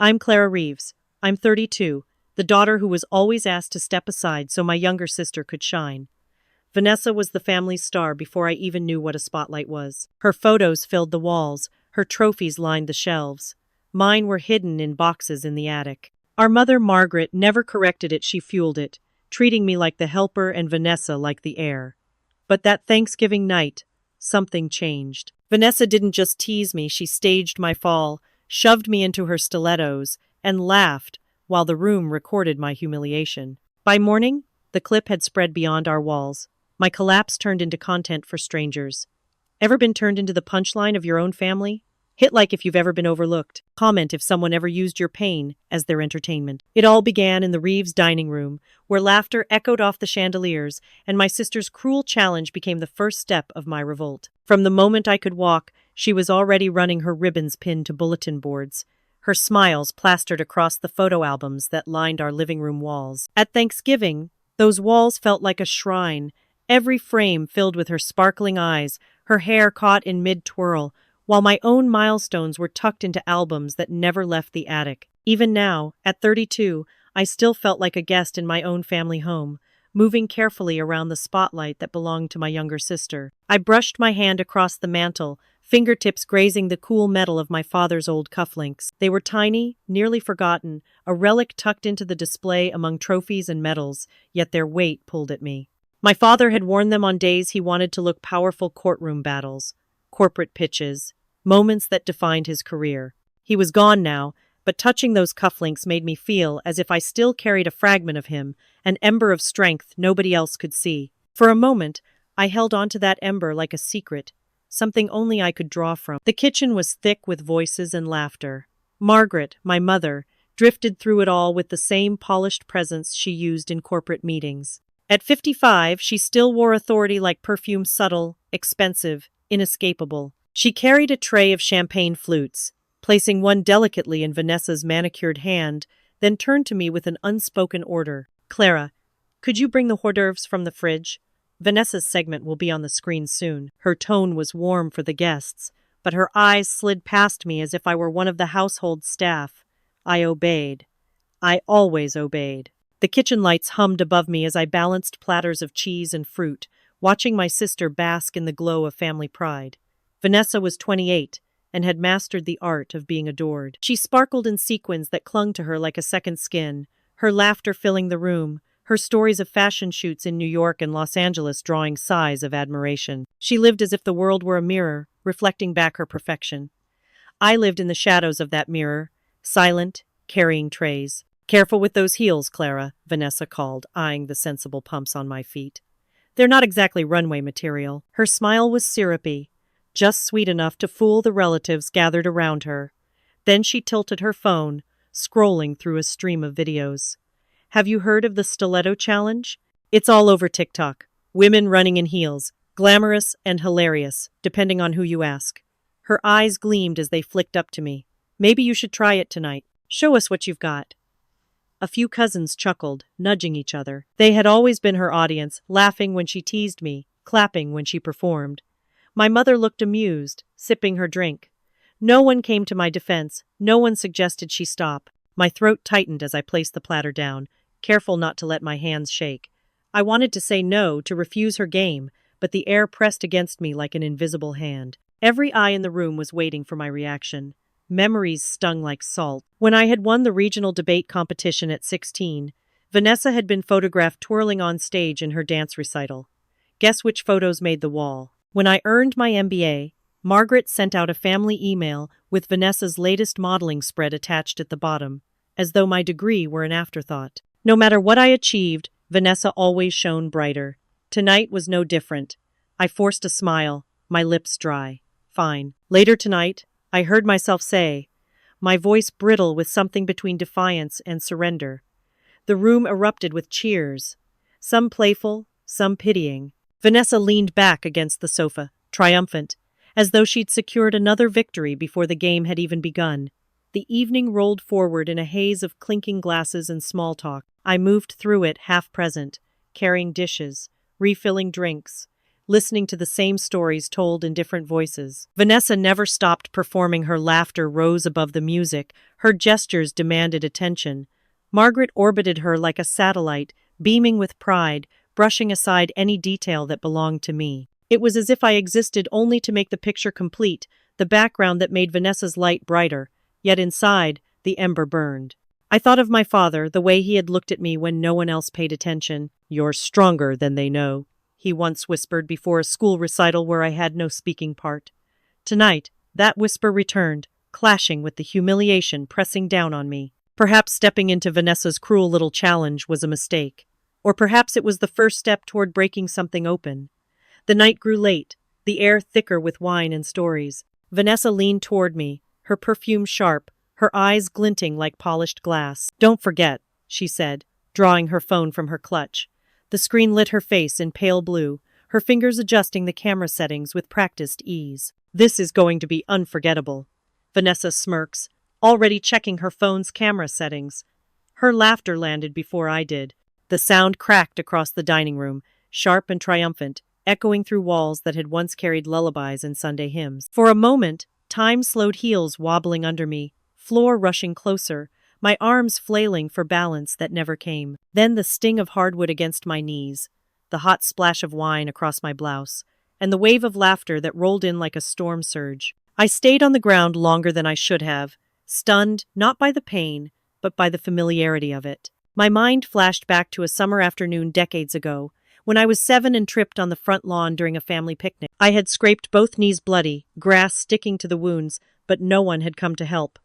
I'm Clara Reeves. I'm 32, the daughter who was always asked to step aside so my younger sister could shine. Vanessa was the family's star before I even knew what a spotlight was. Her photos filled the walls, her trophies lined the shelves. Mine were hidden in boxes in the attic. Our mother, Margaret, never corrected it, she fueled it, treating me like the helper and Vanessa like the heir. But that Thanksgiving night, something changed. Vanessa didn't just tease me, she staged my fall, shoved me into her stilettos, and laughed while the room recorded my humiliation. By morning, the clip had spread beyond our walls. My collapse turned into content for strangers. Ever been turned into the punchline of your own family? Hit like if you've ever been overlooked. Comment if someone ever used your pain as their entertainment. It all began in the Reeves dining room, where laughter echoed off the chandeliers, and my sister's cruel challenge became the first step of my revolt. From the moment I could walk, she was already running her ribbons pinned to bulletin boards, her smiles plastered across the photo albums that lined our living room walls. At Thanksgiving, those walls felt like a shrine, every frame filled with her sparkling eyes, her hair caught in mid-twirl, while my own milestones were tucked into albums that never left the attic. Even now, at 32, I still felt like a guest in my own family home, moving carefully around the spotlight that belonged to my younger sister. I brushed my hand across the mantel, fingertips grazing the cool metal of my father's old cufflinks. They were tiny, nearly forgotten, a relic tucked into the display among trophies and medals, yet their weight pulled at me. My father had worn them on days he wanted to look powerful: courtroom battles, corporate pitches, moments that defined his career. He was gone now, but touching those cufflinks made me feel as if I still carried a fragment of him, an ember of strength nobody else could see. For a moment, I held onto that ember like a secret, something only I could draw from. The kitchen was thick with voices and laughter. Margaret, my mother, drifted through it all with the same polished presence she used in corporate meetings. At 55, she still wore authority like perfume, subtle, expensive, inescapable. She carried a tray of champagne flutes, placing one delicately in Vanessa's manicured hand, then turned to me with an unspoken order. "Clara, could you bring the hors d'oeuvres from the fridge? Vanessa's segment will be on the screen soon." Her tone was warm for the guests, but her eyes slid past me as if I were one of the household staff. I obeyed. I always obeyed. The kitchen lights hummed above me as I balanced platters of cheese and fruit, watching my sister bask in the glow of family pride. Vanessa was 28 and had mastered the art of being adored. She sparkled in sequins that clung to her like a second skin, her laughter filling the room, her stories of fashion shoots in New York and Los Angeles drawing sighs of admiration. She lived as if the world were a mirror, reflecting back her perfection. I lived in the shadows of that mirror, silent, carrying trays. "Careful with those heels, Clara," Vanessa called, eyeing the sensible pumps on my feet. "They're not exactly runway material." Her smile was syrupy, just sweet enough to fool the relatives gathered around her. Then she tilted her phone, scrolling through a stream of videos. "Have you heard of the Stiletto challenge? It's all over TikTok. Women running in heels, glamorous and hilarious, depending on who you ask." Her eyes gleamed as they flicked up to me. "Maybe you should try it tonight. Show us what you've got." A few cousins chuckled, nudging each other. They had always been her audience, laughing when she teased me, clapping when she performed. My mother looked amused, sipping her drink. No one came to my defense. No one suggested she stop. My throat tightened as I placed the platter down, careful not to let my hands shake. I wanted to say no, to refuse her game, but the air pressed against me like an invisible hand. Every eye in the room was waiting for my reaction. Memories stung like salt. When I had won the regional debate competition at 16, Vanessa had been photographed twirling on stage in her dance recital. Guess which photos made the wall? When I earned my MBA, Margaret sent out a family email with Vanessa's latest modeling spread attached at the bottom, as though my degree were an afterthought. No matter what I achieved, Vanessa always shone brighter. Tonight was no different. I forced a smile, my lips dry. "Fine." Later tonight, I heard myself say, my voice brittle with something between defiance and surrender. The room erupted with cheers, some playful, some pitying. Vanessa leaned back against the sofa, triumphant, as though she'd secured another victory before the game had even begun. The evening rolled forward in a haze of clinking glasses and small talk. I moved through it half present, carrying dishes, refilling drinks, listening to the same stories told in different voices. Vanessa never stopped performing. Her laughter rose above the music. Her gestures demanded attention. Margaret orbited her like a satellite, beaming with pride, brushing aside any detail that belonged to me. It was as if I existed only to make the picture complete, the background that made Vanessa's light brighter, yet inside, the ember burned. I thought of my father, the way he had looked at me when no one else paid attention. "You're stronger than they know," he once whispered before a school recital where I had no speaking part. Tonight, that whisper returned, clashing with the humiliation pressing down on me. Perhaps stepping into Vanessa's cruel little challenge was a mistake. Or perhaps it was the first step toward breaking something open. The night grew late, the air thicker with wine and stories. Vanessa leaned toward me, her perfume sharp, her eyes glinting like polished glass. "Don't forget," she said, drawing her phone from her clutch. The screen lit her face in pale blue, her fingers adjusting the camera settings with practiced ease. "This is going to be unforgettable." Vanessa smirks, already checking her phone's camera settings. Her laughter landed before I did. The sound cracked across the dining room, sharp and triumphant, echoing through walls that had once carried lullabies and Sunday hymns. For a moment, time slowed, heels wobbling under me, floor rushing closer, my arms flailing for balance that never came. Then the sting of hardwood against my knees, the hot splash of wine across my blouse, and the wave of laughter that rolled in like a storm surge. I stayed on the ground longer than I should have, stunned not by the pain, but by the familiarity of it. My mind flashed back to a summer afternoon decades ago, when I was 7 and tripped on the front lawn during a family picnic. I had scraped both knees bloody, grass sticking to the wounds, but no one had come to help.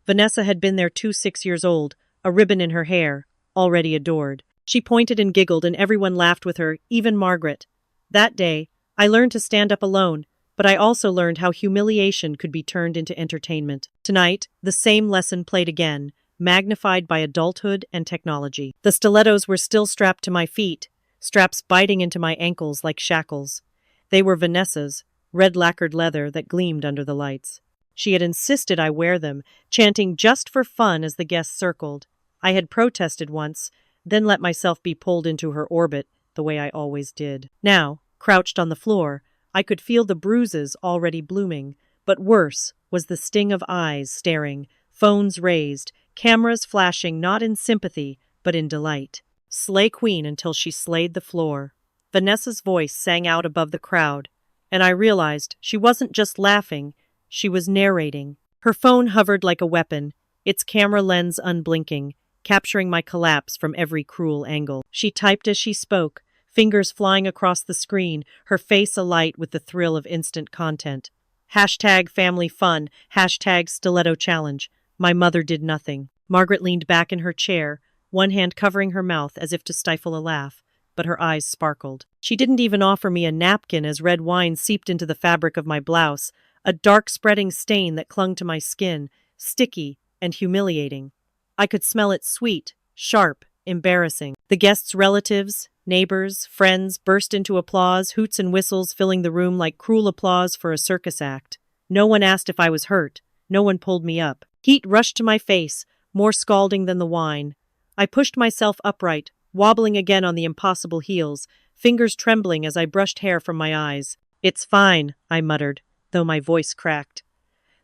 Vanessa had been there too, 6 years old, a ribbon in her hair, already adored. She pointed and giggled, and everyone laughed with her, even Margaret. That day, I learned to stand up alone, but I also learned how humiliation could be turned into entertainment. Tonight, the same lesson played again, magnified by adulthood and technology. The stilettos were still strapped to my feet, straps biting into my ankles like shackles. They were Vanessa's, red lacquered leather that gleamed under the lights. She had insisted I wear them, chanting just for fun as the guests circled. I had protested once, then let myself be pulled into her orbit, the way I always did. Now, crouched on the floor, I could feel the bruises already blooming, but worse was the sting of eyes staring, phones raised, cameras flashing not in sympathy, but in delight. "Slay Queen until she slayed the floor." Vanessa's voice sang out above the crowd, and I realized she wasn't just laughing, she was narrating. Her phone hovered like a weapon, its camera lens unblinking, capturing my collapse from every cruel angle. She typed as she spoke, fingers flying across the screen, her face alight with the thrill of instant content. Hashtag family fun, hashtag stiletto challenge. My mother did nothing. Margaret leaned back in her chair, one hand covering her mouth as if to stifle a laugh, but her eyes sparkled. She didn't even offer me a napkin as red wine seeped into the fabric of my blouse, a dark spreading stain that clung to my skin, sticky and humiliating. I could smell it, sweet, sharp, embarrassing. The guests' relatives, neighbors, friends burst into applause, hoots and whistles filling the room like cruel applause for a circus act. No one asked if I was hurt. No one pulled me up. Heat rushed to my face, more scalding than the wine. I pushed myself upright, wobbling again on the impossible heels, fingers trembling as I brushed hair from my eyes. "It's fine," I muttered, though my voice cracked.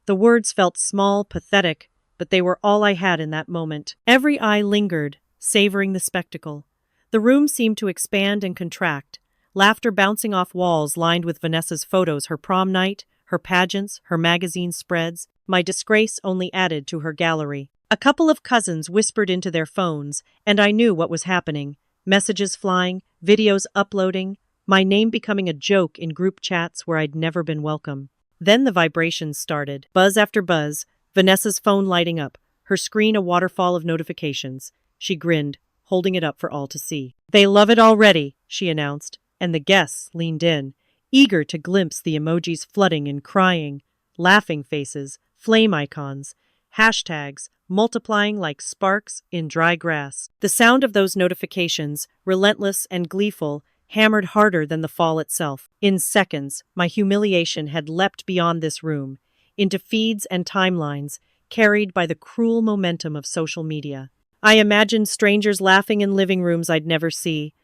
The words felt small, pathetic, but they were all I had in that moment. Every eye lingered, savoring the spectacle. The room seemed to expand and contract, laughter bouncing off walls lined with Vanessa's photos, her prom night, her pageants, her magazine spreads. My disgrace only added to her gallery. A couple of cousins whispered into their phones, and I knew what was happening. Messages flying, videos uploading, my name becoming a joke in group chats where I'd never been welcome. Then the vibrations started, buzz after buzz, Vanessa's phone lighting up, her screen a waterfall of notifications. She grinned, holding it up for all to see. "They love it already," she announced, and the guests leaned in, eager to glimpse the emojis flooding and crying, laughing faces, flame icons, hashtags, multiplying like sparks in dry grass. The sound of those notifications, relentless and gleeful, hammered harder than the fall itself. In seconds, my humiliation had leapt beyond this room, into feeds and timelines, carried by the cruel momentum of social media. I imagined strangers laughing in living rooms I'd never see,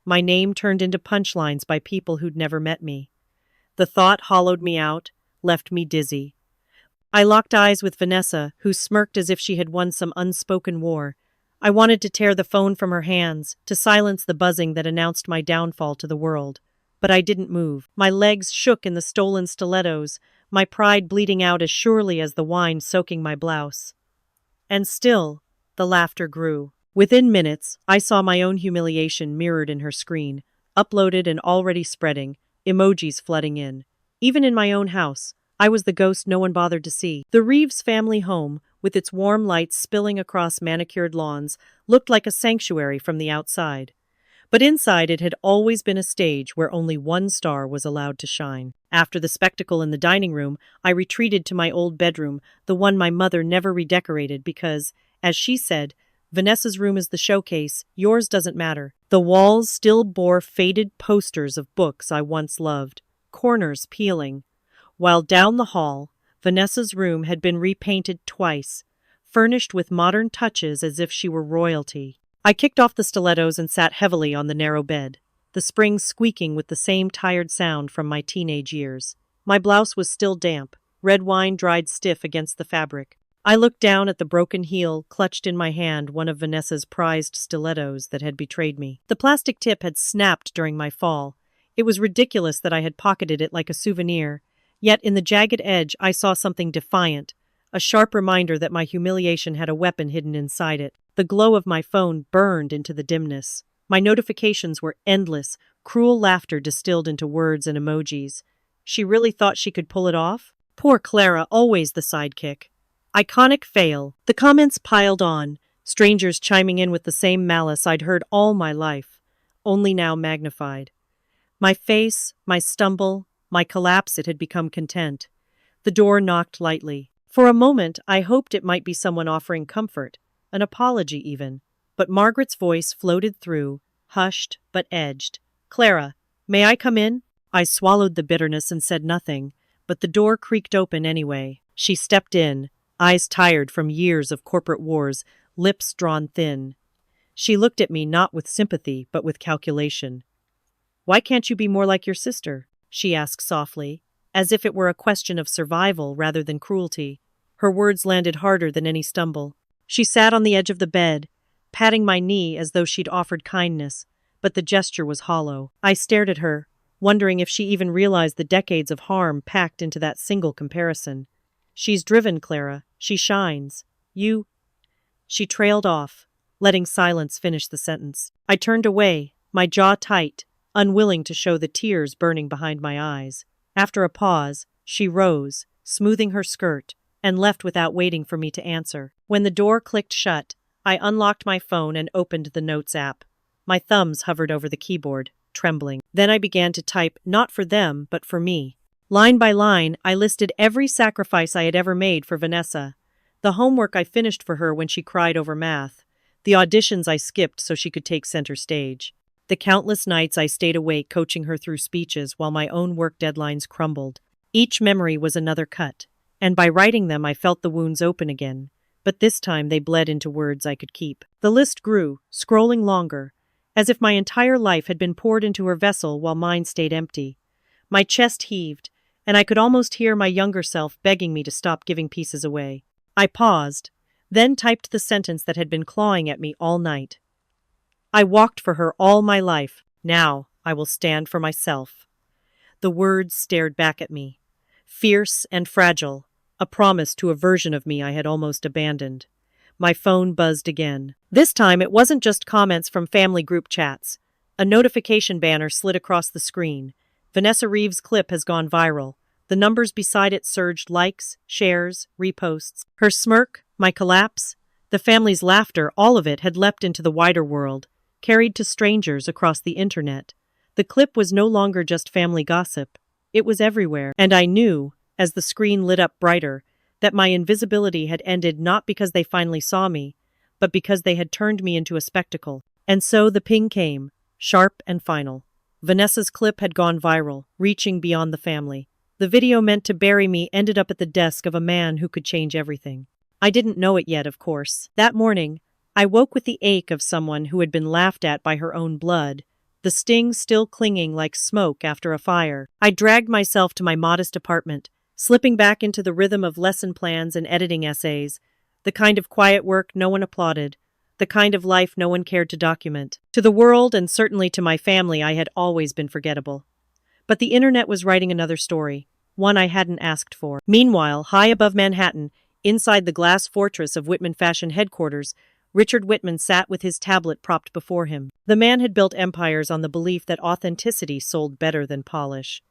My name turned into punchlines by people who'd never met me. The thought hollowed me out, left me dizzy. I locked eyes with Vanessa, who smirked as if she had won some unspoken war. I wanted to tear the phone from her hands, to silence the buzzing that announced my downfall to the world. But I didn't move. My legs shook in the stolen stilettos, my pride bleeding out as surely as the wine soaking my blouse. And still, the laughter grew. Within minutes, I saw my own humiliation mirrored in her screen, uploaded and already spreading, emojis flooding in. Even in my own house, I was the ghost no one bothered to see. The Reeves family home, with its warm lights spilling across manicured lawns, looked like a sanctuary from the outside. But inside it had always been a stage where only one star was allowed to shine. After the spectacle in the dining room, I retreated to my old bedroom, the one my mother never redecorated because, as she said, Vanessa's room is the showcase, yours doesn't matter. The walls still bore faded posters of books I once loved, corners peeling. While down the hall, Vanessa's room had been repainted twice, furnished with modern touches as if she were royalty. I kicked off the stilettos and sat heavily on the narrow bed, the springs squeaking with the same tired sound from my teenage years. My blouse was still damp, red wine dried stiff against the fabric. I looked down at the broken heel, clutched in my hand one of Vanessa's prized stilettos that had betrayed me. The plastic tip had snapped during my fall. It was ridiculous that I had pocketed it like a souvenir. Yet in the jagged edge I saw something defiant, a sharp reminder that my humiliation had a weapon hidden inside it. The glow of my phone burned into the dimness. My notifications were endless, cruel laughter distilled into words and emojis. She really thought she could pull it off? Poor Clara, always the sidekick. Iconic fail. The comments piled on, strangers chiming in with the same malice I'd heard all my life, only now magnified. My face, my stumble, my collapse, it had become content. The door knocked lightly. For a moment, I hoped it might be someone offering comfort, an apology even. But Margaret's voice floated through, hushed but edged. "Clara, may I come in?" I swallowed the bitterness and said nothing, but the door creaked open anyway. She stepped in, eyes tired from years of corporate wars, lips drawn thin. She looked at me not with sympathy, but with calculation. "Why can't you be more like your sister?" she asked softly, as if it were a question of survival rather than cruelty. Her words landed harder than any stumble. She sat on the edge of the bed, patting my knee as though she'd offered kindness, but the gesture was hollow. I stared at her, wondering if she even realized the decades of harm packed into that single comparison. "She's driven, Clara. She shines. You—" She trailed off, letting silence finish the sentence. I turned away, my jaw tight, unwilling to show the tears burning behind my eyes. After a pause, she rose, smoothing her skirt, and left without waiting for me to answer. When the door clicked shut, I unlocked my phone and opened the Notes app. My thumbs hovered over the keyboard, trembling. Then I began to type, not for them, but for me. Line by line, I listed every sacrifice I had ever made for Vanessa. The homework I finished for her when she cried over math. The auditions I skipped so she could take center stage. The countless nights I stayed awake coaching her through speeches while my own work deadlines crumbled. Each memory was another cut, and by writing them I felt the wounds open again. But this time they bled into words I could keep. The list grew, scrolling longer, as if my entire life had been poured into her vessel while mine stayed empty. My chest heaved, and I could almost hear my younger self begging me to stop giving pieces away. I paused, then typed the sentence that had been clawing at me all night. "I walked for her all my life. Now I will stand for myself." The words stared back at me, fierce and fragile, a promise to a version of me I had almost abandoned. My phone buzzed again. This time it wasn't just comments from family group chats. A notification banner slid across the screen. Vanessa Reeves' clip has gone viral. The numbers beside it surged likes, shares, reposts. Her smirk, my collapse, the family's laughter, all of it had leapt into the wider world, carried to strangers across the internet. The clip was no longer just family gossip. It was everywhere. And I knew, as the screen lit up brighter, that my invisibility had ended not because they finally saw me, but because they had turned me into a spectacle. And so the ping came, sharp and final. Vanessa's clip had gone viral, reaching beyond the family. The video meant to bury me ended up at the desk of a man who could change everything. I didn't know it yet, of course. That morning, I woke with the ache of someone who had been laughed at by her own blood, the sting still clinging like smoke after a fire. I dragged myself to my modest apartment, slipping back into the rhythm of lesson plans and editing essays, the kind of quiet work no one applauded, the kind of life no one cared to document. To the world, and certainly to my family, I had always been forgettable. But the internet was writing another story, one I hadn't asked for. Meanwhile, high above Manhattan, inside the glass fortress of Whitman Fashion headquarters, Richard Whitman sat with his tablet propped before him. The man had built empires on the belief that authenticity sold better than polish.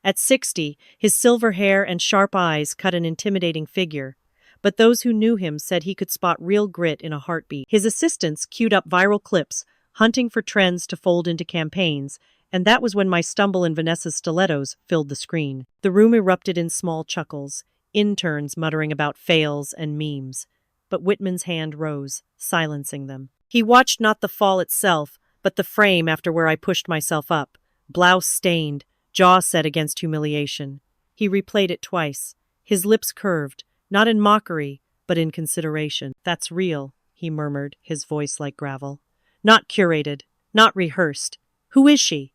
At 60, his silver hair and sharp eyes cut an intimidating figure, but those who knew him said he could spot real grit in a heartbeat. His assistants queued up viral clips, hunting for trends to fold into campaigns, and that was when my stumble in Vanessa's stilettos filled the screen. The room erupted in small chuckles, interns muttering about fails and memes. But Whitman's hand rose, silencing them. He watched not the fall itself, but the frame after where I pushed myself up, blouse stained, jaw set against humiliation. He replayed it twice, his lips curved, not in mockery, but in consideration. "That's real," he murmured, his voice like gravel. "Not curated, not rehearsed. Who is she?"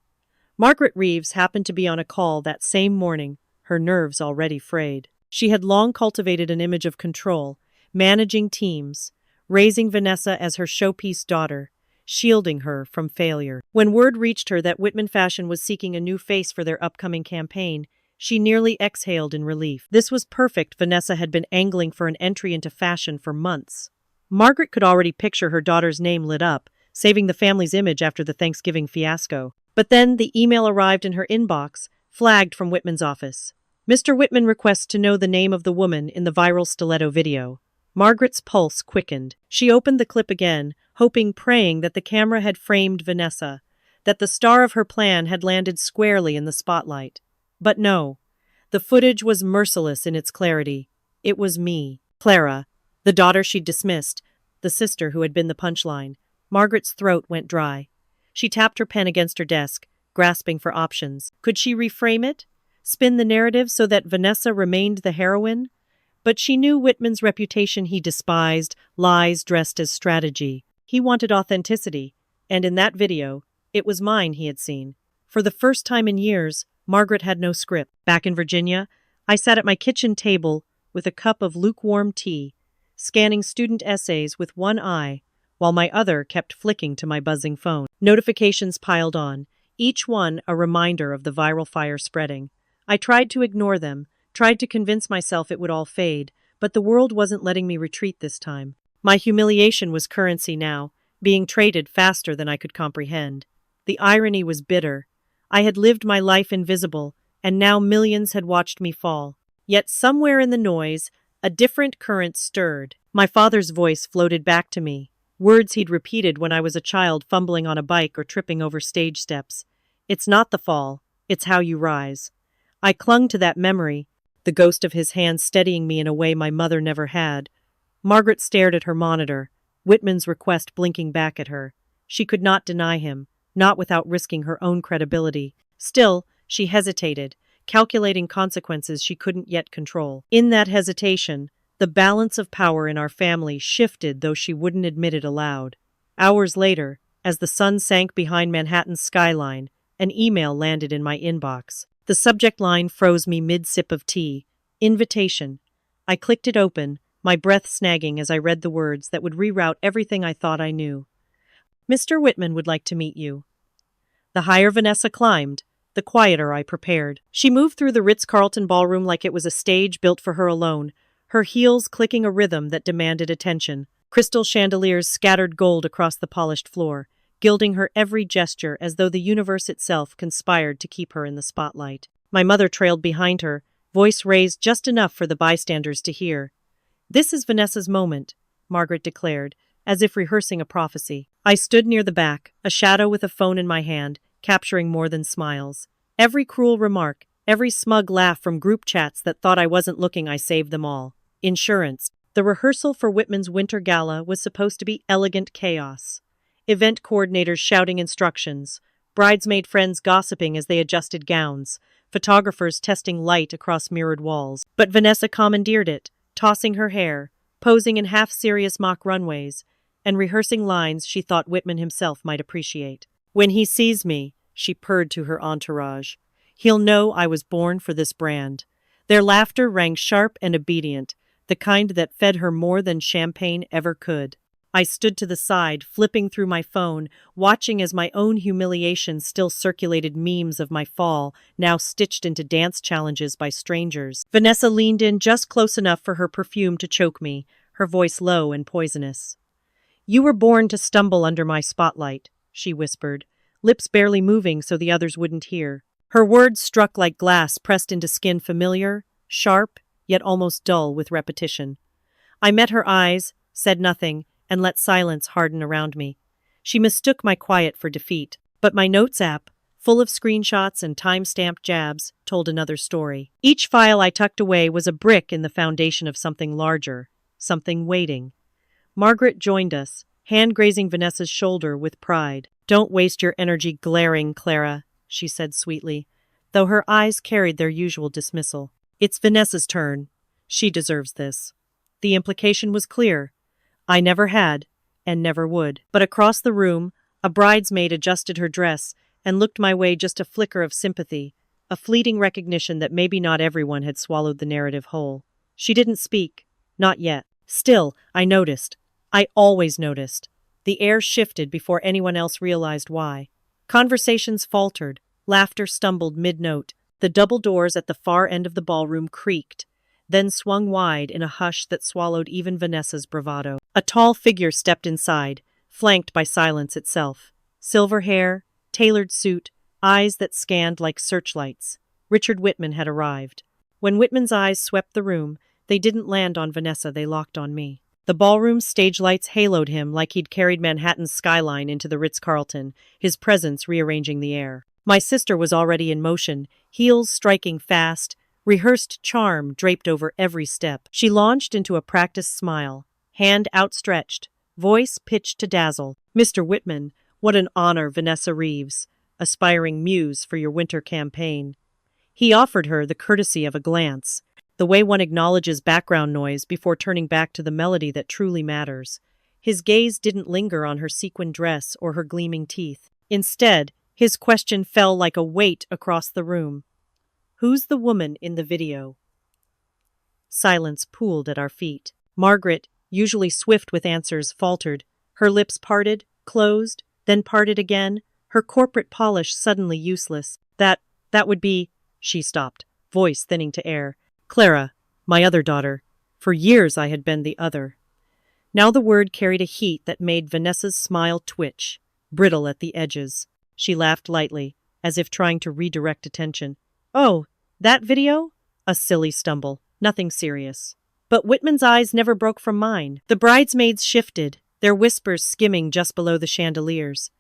Margaret Reeves happened to be on a call that same morning, her nerves already frayed. She had long cultivated an image of control, managing teams, raising Vanessa as her showpiece daughter, shielding her from failure. When word reached her that Whitman Fashion was seeking a new face for their upcoming campaign, she nearly exhaled in relief. This was perfect. Vanessa had been angling for an entry into fashion for months. Margaret could already picture her daughter's name lit up, saving the family's image after the Thanksgiving fiasco. But then the email arrived in her inbox, flagged from Whitman's office. "Mr. Whitman requests to know the name of the woman in the viral Stiletto video." Margaret's pulse quickened. She opened the clip again, hoping, praying that the camera had framed Vanessa, that the star of her plan had landed squarely in the spotlight. But no. The footage was merciless in its clarity. It was me, Clara, the daughter she'd dismissed, the sister who had been the punchline. Margaret's throat went dry. She tapped her pen against her desk, grasping for options. Could she reframe it? Spin the narrative so that Vanessa remained the heroine? But she knew Whitman's reputation he despised, lies dressed as strategy. He wanted authenticity, and in that video, it was mine he had seen. For the first time in years, Margaret had no script. Back in Virginia, I sat at my kitchen table with a cup of lukewarm tea, scanning student essays with one eye, while my other kept flicking to my buzzing phone. Notifications piled on, each one a reminder of the viral fire spreading. I tried to ignore them, tried to convince myself it would all fade, but the world wasn't letting me retreat this time. My humiliation was currency now, being traded faster than I could comprehend. The irony was bitter. I had lived my life invisible, and now millions had watched me fall. Yet somewhere in the noise, a different current stirred. My father's voice floated back to me, words he'd repeated when I was a child fumbling on a bike or tripping over stage steps. "It's not the fall, it's how you rise." I clung to that memory, the ghost of his hand steadying me in a way my mother never had. Margaret stared at her monitor, Whitman's request blinking back at her. She could not deny him, not without risking her own credibility. Still, she hesitated, calculating consequences she couldn't yet control. In that hesitation, the balance of power in our family shifted, though she wouldn't admit it aloud. Hours later, as the sun sank behind Manhattan's skyline, an email landed in my inbox. The subject line froze me mid-sip of tea. Invitation. I clicked it open, my breath snagging as I read the words that would reroute everything I thought I knew. "Mr. Whitman would like to meet you." The higher Vanessa climbed, the quieter I prepared. She moved through the Ritz-Carlton ballroom like it was a stage built for her alone, her heels clicking a rhythm that demanded attention. Crystal chandeliers scattered gold across the polished floor, gilding her every gesture as though the universe itself conspired to keep her in the spotlight. My mother trailed behind her, voice raised just enough for the bystanders to hear. "This is Vanessa's moment," Margaret declared, as if rehearsing a prophecy. I stood near the back, a shadow with a phone in my hand, capturing more than smiles. Every cruel remark, every smug laugh from group chats that thought I wasn't looking, I saved them all. Insurance. The rehearsal for Whitman's winter gala was supposed to be elegant chaos. Event coordinators shouting instructions, bridesmaid friends gossiping as they adjusted gowns, photographers testing light across mirrored walls. But Vanessa commandeered it, tossing her hair, posing in half-serious mock runways, and rehearsing lines she thought Whitman himself might appreciate. When he sees me, she purred to her entourage, he'll know I was born for this brand. Their laughter rang sharp and obedient, the kind that fed her more than champagne ever could. I stood to the side, flipping through my phone, watching as my own humiliation still circulated memes of my fall, now stitched into dance challenges by strangers. Vanessa leaned in just close enough for her perfume to choke me, her voice low and poisonous. "You were born to stumble under my spotlight," she whispered, lips barely moving so the others wouldn't hear. Her words struck like glass pressed into skin, familiar, sharp, yet almost dull with repetition. I met her eyes, said nothing, and let silence harden around me. She mistook my quiet for defeat, but my notes app, full of screenshots and time-stamped jabs, told another story. Each file I tucked away was a brick in the foundation of something larger, something waiting. Margaret joined us, hand grazing Vanessa's shoulder with pride. "Don't waste your energy glaring, Clara," she said sweetly, though her eyes carried their usual dismissal. "It's Vanessa's turn. She deserves this." The implication was clear. I never had, and never would. But across the room, a bridesmaid adjusted her dress and looked my way, just a flicker of sympathy, a fleeting recognition that maybe not everyone had swallowed the narrative whole. She didn't speak. Not yet. Still, I noticed. I always noticed. The air shifted before anyone else realized why. Conversations faltered. Laughter stumbled mid-note. The double doors at the far end of the ballroom creaked, then swung wide in a hush that swallowed even Vanessa's bravado. A tall figure stepped inside, flanked by silence itself. Silver hair, tailored suit, eyes that scanned like searchlights. Richard Whitman had arrived. When Whitman's eyes swept the room, they didn't land on Vanessa, they locked on me. The ballroom's stage lights haloed him like he'd carried Manhattan's skyline into the Ritz-Carlton, his presence rearranging the air. My sister was already in motion, heels striking fast, rehearsed charm draped over every step. She launched into a practiced smile, hand outstretched, voice pitched to dazzle. "Mr. Whitman, what an honor, Vanessa Reeves, aspiring muse for your winter campaign." He offered her the courtesy of a glance, the way one acknowledges background noise before turning back to the melody that truly matters. His gaze didn't linger on her sequined dress or her gleaming teeth. Instead, his question fell like a weight across the room. "Who's the woman in the video?" Silence pooled at our feet. Margaret, usually swift with answers, faltered. Her lips parted, closed, then parted again, her corporate polish suddenly useless. That would be—" She stopped, voice thinning to air. "Clara, my other daughter. For years I had been the other." Now the word carried a heat that made Vanessa's smile twitch, brittle at the edges. She laughed lightly, as if trying to redirect attention. "Oh, that video? A silly stumble. Nothing serious." But Whitman's eyes never broke from mine. The bridesmaids shifted, their whispers skimming just below the chandeliers.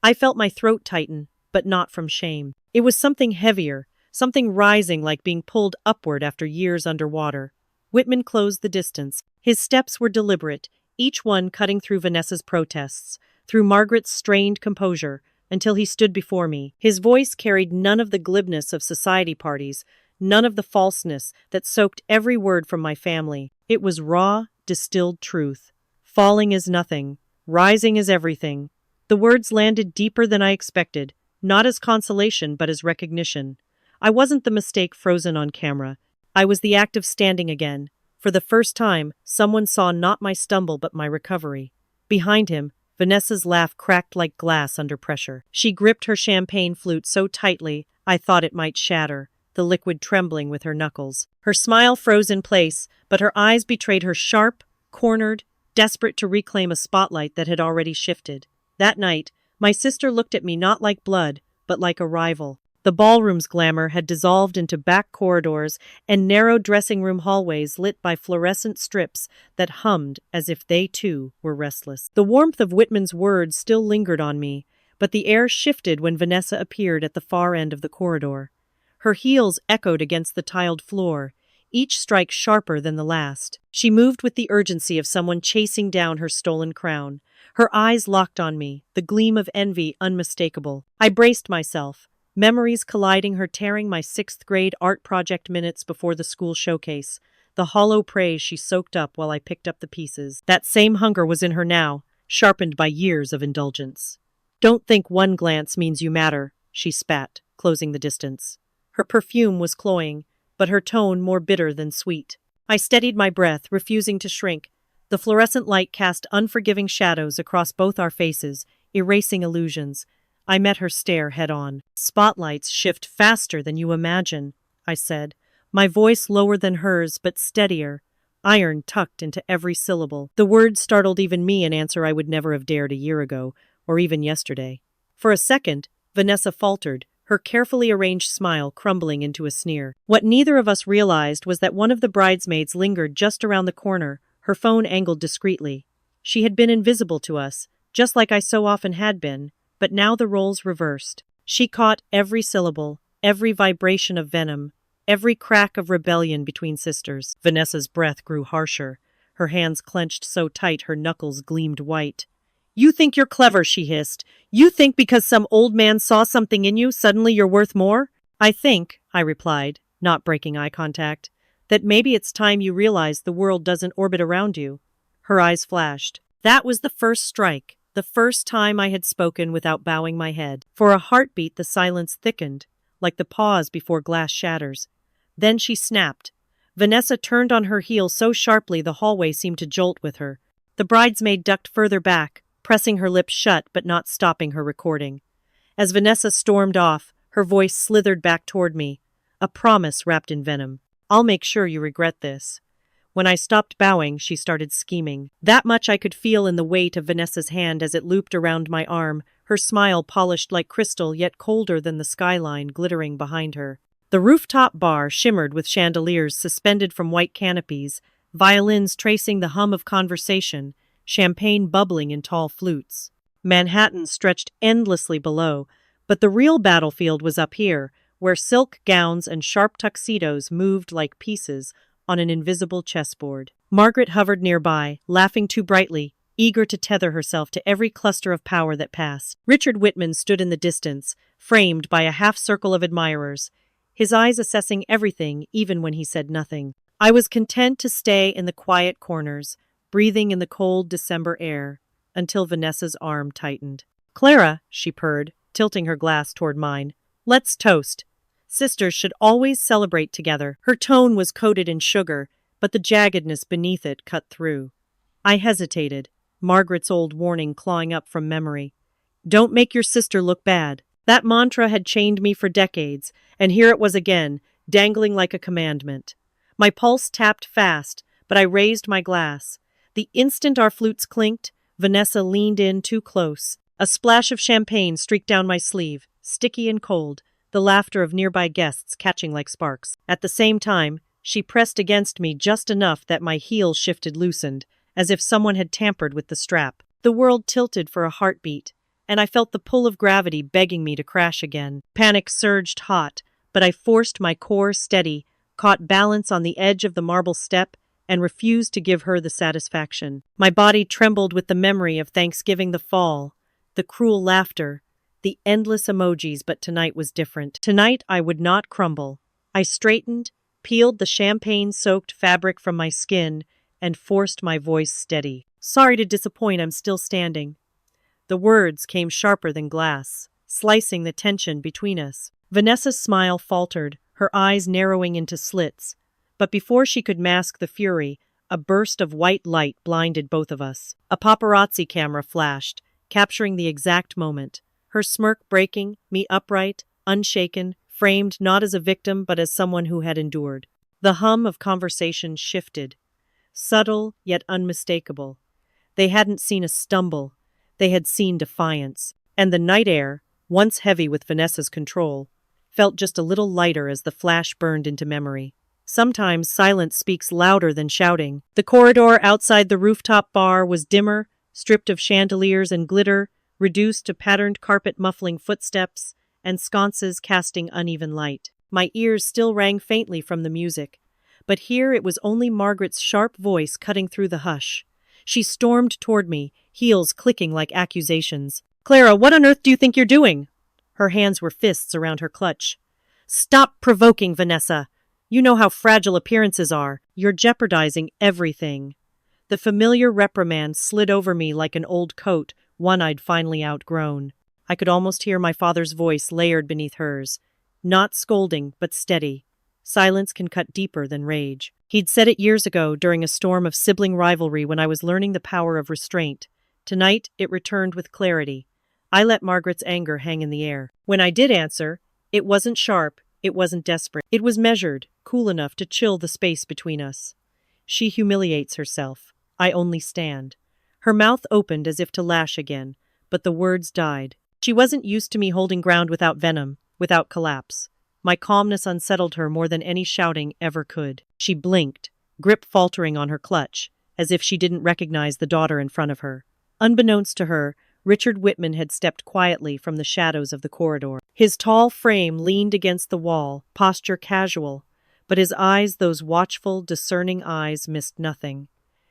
I felt my throat tighten, but not from shame. It was something heavier, something rising like being pulled upward after years underwater. Whitman closed the distance. His steps were deliberate, each one cutting through Vanessa's protests, through Margaret's strained composure, until he stood before me. His voice carried none of the glibness of society parties, none of the falseness that soaked every word from my family. It was raw, distilled truth. Falling is nothing. Rising is everything. The words landed deeper than I expected, not as consolation but as recognition. I wasn't the mistake frozen on camera. I was the act of standing again. For the first time, someone saw not my stumble but my recovery. Behind him, Vanessa's laugh cracked like glass under pressure. She gripped her champagne flute so tightly, I thought it might shatter, the liquid trembling with her knuckles. Her smile froze in place, but her eyes betrayed her sharp, cornered, desperate to reclaim a spotlight that had already shifted. That night, my sister looked at me not like blood, but like a rival. The ballroom's glamour had dissolved into back corridors and narrow dressing room hallways lit by fluorescent strips that hummed as if they, too, were restless. The warmth of Whitman's words still lingered on me, but the air shifted when Vanessa appeared at the far end of the corridor. Her heels echoed against the tiled floor, each strike sharper than the last. She moved with the urgency of someone chasing down her stolen crown. Her eyes locked on me, the gleam of envy unmistakable. I braced myself, memories colliding, her tearing my sixth-grade art project minutes before the school showcase, the hollow praise she soaked up while I picked up the pieces. That same hunger was in her now, sharpened by years of indulgence. Don't think one glance means you matter, she spat, closing the distance. Her perfume was cloying, but her tone more bitter than sweet. I steadied my breath, refusing to shrink. The fluorescent light cast unforgiving shadows across both our faces, erasing illusions. I met her stare head-on. Spotlights shift faster than you imagine, I said, my voice lower than hers but steadier, iron tucked into every syllable. The words startled even me, an answer I would never have dared a year ago, or even yesterday. For a second, Vanessa faltered, her carefully arranged smile crumbling into a sneer. What neither of us realized was that one of the bridesmaids lingered just around the corner, her phone angled discreetly. She had been invisible to us, just like I so often had been, but now the roles reversed. She caught every syllable, every vibration of venom, every crack of rebellion between sisters. Vanessa's breath grew harsher, her hands clenched so tight her knuckles gleamed white. You think you're clever, she hissed. You think because some old man saw something in you, suddenly you're worth more? I think, I replied, not breaking eye contact, that maybe it's time you realize the world doesn't orbit around you. Her eyes flashed. That was the first strike, the first time I had spoken without bowing my head. For a heartbeat the silence thickened, like the pause before glass shatters. Then she snapped. Vanessa turned on her heel so sharply the hallway seemed to jolt with her. The bridesmaid ducked further back, pressing her lips shut but not stopping her recording. As Vanessa stormed off, her voice slithered back toward me, a promise wrapped in venom. I'll make sure you regret this. When I stopped bowing, she started scheming. That much I could feel in the weight of Vanessa's hand as it looped around my arm, her smile polished like crystal yet colder than the skyline glittering behind her. The rooftop bar shimmered with chandeliers suspended from white canopies, violins tracing the hum of conversation, champagne bubbling in tall flutes. Manhattan stretched endlessly below, but the real battlefield was up here, where silk gowns and sharp tuxedos moved like pieces on an invisible chessboard. Margaret hovered nearby, laughing too brightly, eager to tether herself to every cluster of power that passed. Richard Whitman stood in the distance, framed by a half-circle of admirers, his eyes assessing everything even when he said nothing. I was content to stay in the quiet corners, breathing in the cold December air, until Vanessa's arm tightened. Clara, she purred, tilting her glass toward mine. Let's toast. Sisters should always celebrate together. Her tone was coated in sugar, but the jaggedness beneath it cut through. I hesitated, Margaret's old warning clawing up from memory. Don't make your sister look bad. That mantra had chained me for decades, and here it was again, dangling like a commandment. My pulse tapped fast, but I raised my glass. The instant our flutes clinked, Vanessa leaned in too close. A splash of champagne streaked down my sleeve, sticky and cold, the laughter of nearby guests catching like sparks. At the same time, she pressed against me just enough that my heel shifted loosened, as if someone had tampered with the strap. The world tilted for a heartbeat, and I felt the pull of gravity begging me to crash again. Panic surged hot, but I forced my core steady, caught balance on the edge of the marble step, and refused to give her the satisfaction. My body trembled with the memory of Thanksgiving, the fall, the cruel laughter, the endless emojis, but tonight was different. Tonight I would not crumble. I straightened, peeled the champagne-soaked fabric from my skin, and forced my voice steady. Sorry to disappoint, I'm still standing. The words came sharper than glass, slicing the tension between us. Vanessa's smile faltered, her eyes narrowing into slits. But before she could mask the fury, a burst of white light blinded both of us. A paparazzi camera flashed, capturing the exact moment. Her smirk breaking, me upright, unshaken, framed not as a victim but as someone who had endured. The hum of conversation shifted, subtle yet unmistakable. They hadn't seen us stumble. They had seen defiance. And the night air, once heavy with Vanessa's control, felt just a little lighter as the flash burned into memory. Sometimes silence speaks louder than shouting. The corridor outside the rooftop bar was dimmer, stripped of chandeliers and glitter, reduced to patterned carpet muffling footsteps, and sconces casting uneven light. My ears still rang faintly from the music, but here it was only Margaret's sharp voice cutting through the hush. She stormed toward me, heels clicking like accusations. "Clara, what on earth do you think you're doing?" Her hands were fists around her clutch. "Stop provoking, Vanessa! You know how fragile appearances are. You're jeopardizing everything." The familiar reprimand slid over me like an old coat, one I'd finally outgrown. I could almost hear my father's voice layered beneath hers. Not scolding, but steady. Silence can cut deeper than rage. He'd said it years ago during a storm of sibling rivalry when I was learning the power of restraint. Tonight, it returned with clarity. I let Margaret's anger hang in the air. When I did answer, it wasn't sharp, it wasn't desperate. It was measured, cool enough to chill the space between us. She humiliates herself. I only stand. Her mouth opened as if to lash again, but the words died. She wasn't used to me holding ground without venom, without collapse. My calmness unsettled her more than any shouting ever could. She blinked, grip faltering on her clutch, as if she didn't recognize the daughter in front of her. Unbeknownst to her, Richard Whitman had stepped quietly from the shadows of the corridor. His tall frame leaned against the wall, posture casual, but his eyes, those watchful, discerning eyes, missed nothing.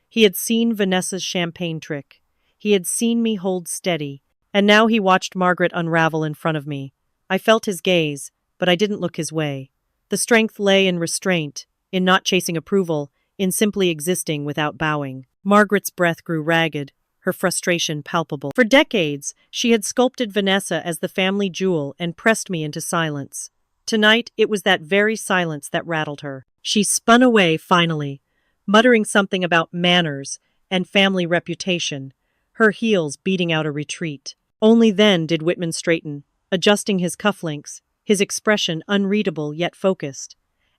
He had seen Vanessa's champagne trick. He had seen me hold steady, and now he watched Margaret unravel in front of me. I felt his gaze, but I didn't look his way. The strength lay in restraint, in not chasing approval, in simply existing without bowing. Margaret's breath grew ragged, her frustration palpable. For decades, she had sculpted Vanessa as the family jewel and pressed me into silence. Tonight, it was that very silence that rattled her. She spun away finally, muttering something about manners and family reputation, her heels beating out a retreat. Only then did Whitman straighten, adjusting his cufflinks, his expression unreadable yet focused.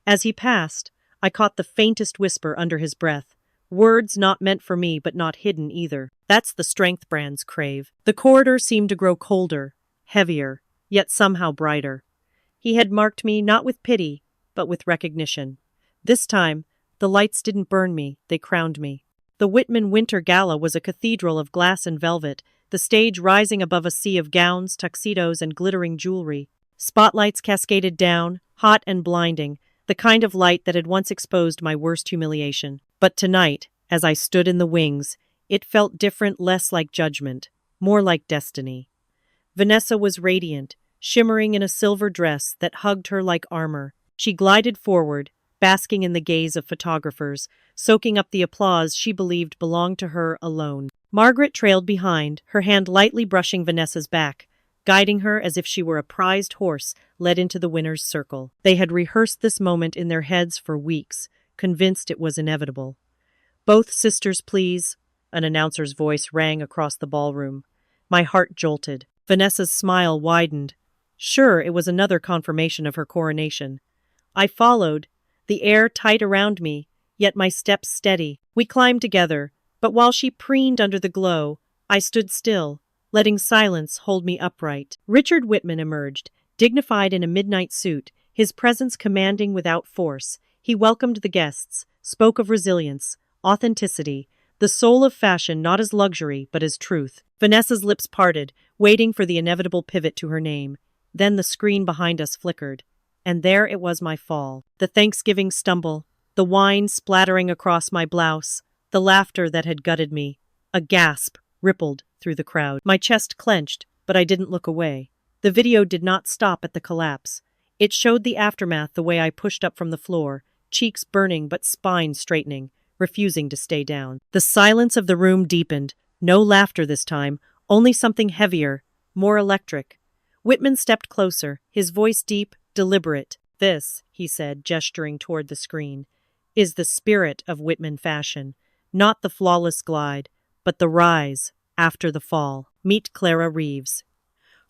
As he passed, I caught the faintest whisper under his breath, words not meant for me but not hidden either. That's the strength brand's crave. The corridor seemed to grow colder, heavier, yet somehow brighter. He had marked me not with pity, but with recognition. This time, the lights didn't burn me, they crowned me. The Whitman Winter Gala was a cathedral of glass and velvet, the stage rising above a sea of gowns, tuxedos, and glittering jewelry. Spotlights cascaded down, hot and blinding, the kind of light that had once exposed my worst humiliation. But tonight, as I stood in the wings, it felt different, less like judgment, more like destiny. Vanessa was radiant, shimmering in a silver dress that hugged her like armor. She glided forward, basking in the gaze of photographers, soaking up the applause she believed belonged to her alone. Margaret trailed behind, her hand lightly brushing Vanessa's back, guiding her as if she were a prized horse led into the winner's circle. They had rehearsed this moment in their heads for weeks, convinced it was inevitable. "Both sisters, please," an announcer's voice rang across the ballroom. My heart jolted. Vanessa's smile widened. Sure, it was another confirmation of her coronation. I followed, the air tight around me, yet my steps steady. We climbed together, but while she preened under the glow, I stood still, letting silence hold me upright. Richard Whitman emerged, dignified in a midnight suit, his presence commanding without force. He welcomed the guests, spoke of resilience, authenticity, the soul of fashion not as luxury but as truth. Vanessa's lips parted, waiting for the inevitable pivot to her name. Then the screen behind us flickered. And there it was, my fall. The Thanksgiving stumble, the wine splattering across my blouse, the laughter that had gutted me. A gasp rippled through the crowd. My chest clenched, but I didn't look away. The video did not stop at the collapse. It showed the aftermath, the way I pushed up from the floor, cheeks burning but spine straightening, refusing to stay down. The silence of the room deepened. No laughter this time, only something heavier, more electric. Whitman stepped closer, his voice deep, deliberate. "This," he said, gesturing toward the screen, "is the spirit of Whitman fashion. Not the flawless glide, but the rise after the fall. Meet Clara Reeves."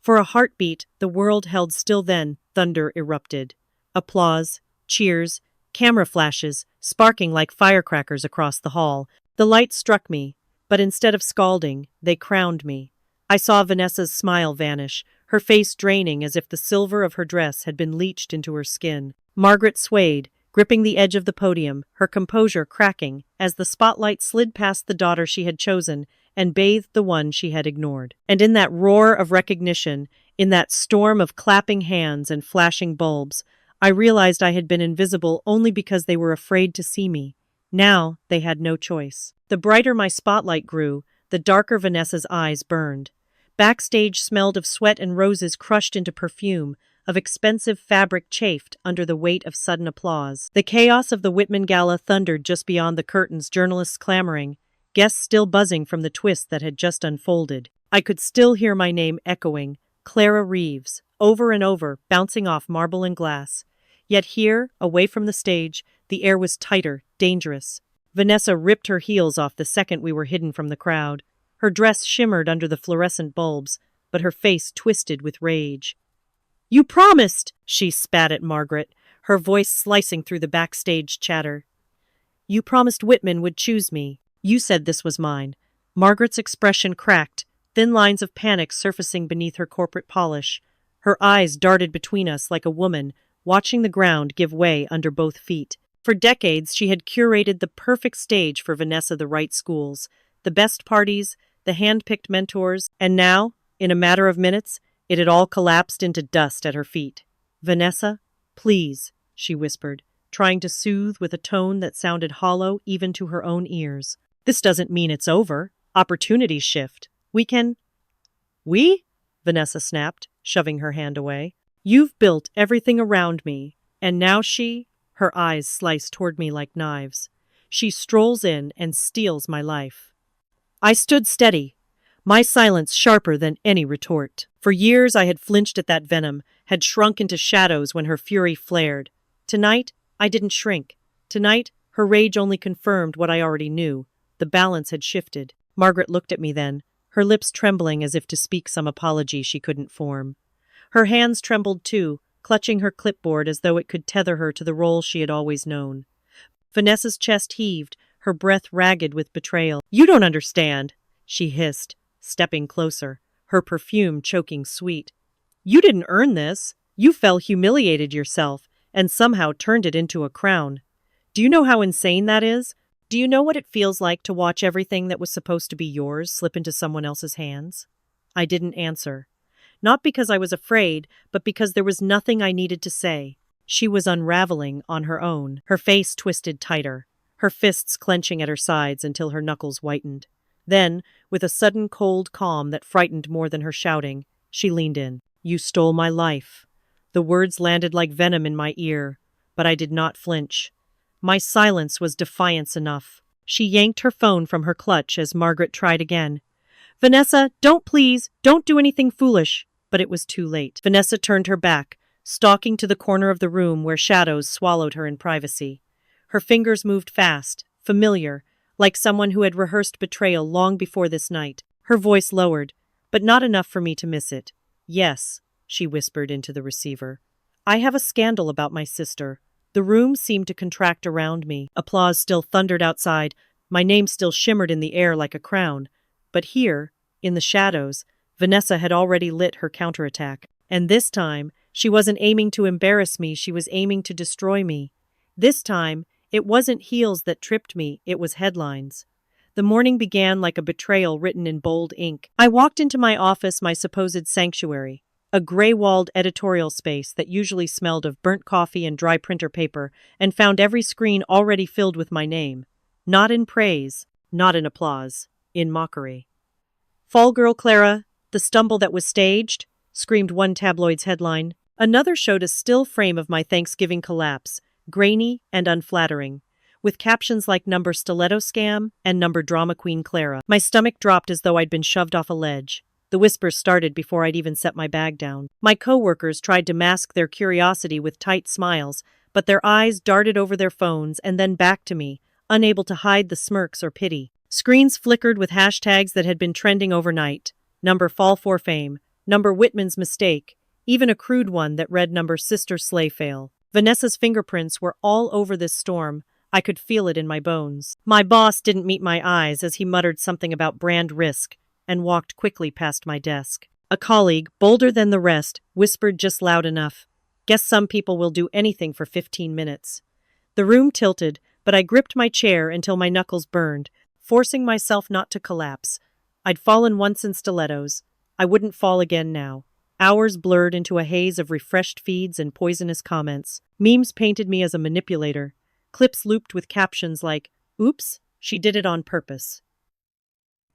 For a heartbeat, the world held still. Then thunder erupted. Applause, cheers, camera flashes, sparking like firecrackers across the hall. The light struck me, but instead of scalding, they crowned me. I saw Vanessa's smile vanish, her face draining as if the silver of her dress had been leached into her skin. Margaret swayed, gripping the edge of the podium, her composure cracking as the spotlight slid past the daughter she had chosen and bathed the one she had ignored. And in that roar of recognition, in that storm of clapping hands and flashing bulbs, I realized I had been invisible only because they were afraid to see me. Now they had no choice. The brighter my spotlight grew, the darker Vanessa's eyes burned. Backstage smelled of sweat and roses crushed into perfume, of expensive fabric chafed under the weight of sudden applause. The chaos of the Whitman Gala thundered just beyond the curtains, journalists clamoring, guests still buzzing from the twist that had just unfolded. I could still hear my name echoing, Clara Reeves, over and over, bouncing off marble and glass. Yet here, away from the stage, the air was tighter, dangerous. Vanessa ripped her heels off the second we were hidden from the crowd. Her dress shimmered under the fluorescent bulbs, but her face twisted with rage. "You promised!" she spat at Margaret, her voice slicing through the backstage chatter. "You promised Whitman would choose me. You said this was mine." Margaret's expression cracked, thin lines of panic surfacing beneath her corporate polish. Her eyes darted between us like a woman, watching the ground give way under both feet. For decades, she had curated the perfect stage for Vanessa, the right schools, the best parties, the hand-picked mentors, and now, in a matter of minutes, it had all collapsed into dust at her feet. "Vanessa, please," she whispered, trying to soothe with a tone that sounded hollow even to her own ears. "This doesn't mean it's over. Opportunities shift. We can—" "We?" Vanessa snapped, shoving her hand away. "You've built everything around me, and now she—" her eyes sliced toward me like knives. "She strolls in and steals my life." I stood steady, my silence sharper than any retort. For years I had flinched at that venom, had shrunk into shadows when her fury flared. Tonight, I didn't shrink. Tonight, her rage only confirmed what I already knew. The balance had shifted. Margaret looked at me then, her lips trembling as if to speak some apology she couldn't form. Her hands trembled too, clutching her clipboard as though it could tether her to the role she had always known. Vanessa's chest heaved, her breath ragged with betrayal. "You don't understand," she hissed, stepping closer, her perfume choking sweet. "You didn't earn this. You humiliated yourself, and somehow turned it into a crown. Do you know how insane that is? Do you know what it feels like to watch everything that was supposed to be yours slip into someone else's hands?" I didn't answer. Not because I was afraid, but because there was nothing I needed to say. She was unraveling on her own, her face twisted tighter, her fists clenching at her sides until her knuckles whitened. Then, with a sudden cold calm that frightened more than her shouting, she leaned in. "You stole my life." The words landed like venom in my ear, but I did not flinch. My silence was defiance enough. She yanked her phone from her clutch as Margaret tried again. "Vanessa, don't do anything foolish." But it was too late. Vanessa turned her back, stalking to the corner of the room where shadows swallowed her in privacy. Her fingers moved fast, familiar, like someone who had rehearsed betrayal long before this night. Her voice lowered, but not enough for me to miss it. "Yes," she whispered into the receiver. "I have a scandal about my sister." The room seemed to contract around me. Applause still thundered outside. My name still shimmered in the air like a crown. But here, in the shadows, Vanessa had already lit her counterattack. And this time, she wasn't aiming to embarrass me, she was aiming to destroy me. This time, it wasn't heels that tripped me, it was headlines. The morning began like a betrayal written in bold ink. I walked into my office, my supposed sanctuary, a gray-walled editorial space that usually smelled of burnt coffee and dry printer paper, and found every screen already filled with my name. Not in praise, not in applause, in mockery. "Fall girl Clara, the stumble that was staged," screamed one tabloid's headline. Another showed a still frame of my Thanksgiving collapse, grainy and unflattering, with captions like "Number Stiletto Scam" and "Number Drama Queen Clara." My stomach dropped as though I'd been shoved off a ledge. The whispers started before I'd even set my bag down. My coworkers tried to mask their curiosity with tight smiles, but their eyes darted over their phones and then back to me, unable to hide the smirks or pity. Screens flickered with hashtags that had been trending overnight. Number Fall for Fame, number Whitman's Mistake, even a crude one that read number Sister Slay Fail. Vanessa's fingerprints were all over this storm. I could feel it in my bones. My boss didn't meet my eyes as he muttered something about brand risk and walked quickly past my desk. A colleague, bolder than the rest, whispered just loud enough, "Guess some people will do anything for 15 minutes. The room tilted, but I gripped my chair until my knuckles burned, forcing myself not to collapse. I'd fallen once in stilettos. I wouldn't fall again now. Hours blurred into a haze of refreshed feeds and poisonous comments. Memes painted me as a manipulator. Clips looped with captions like, "Oops, she did it on purpose."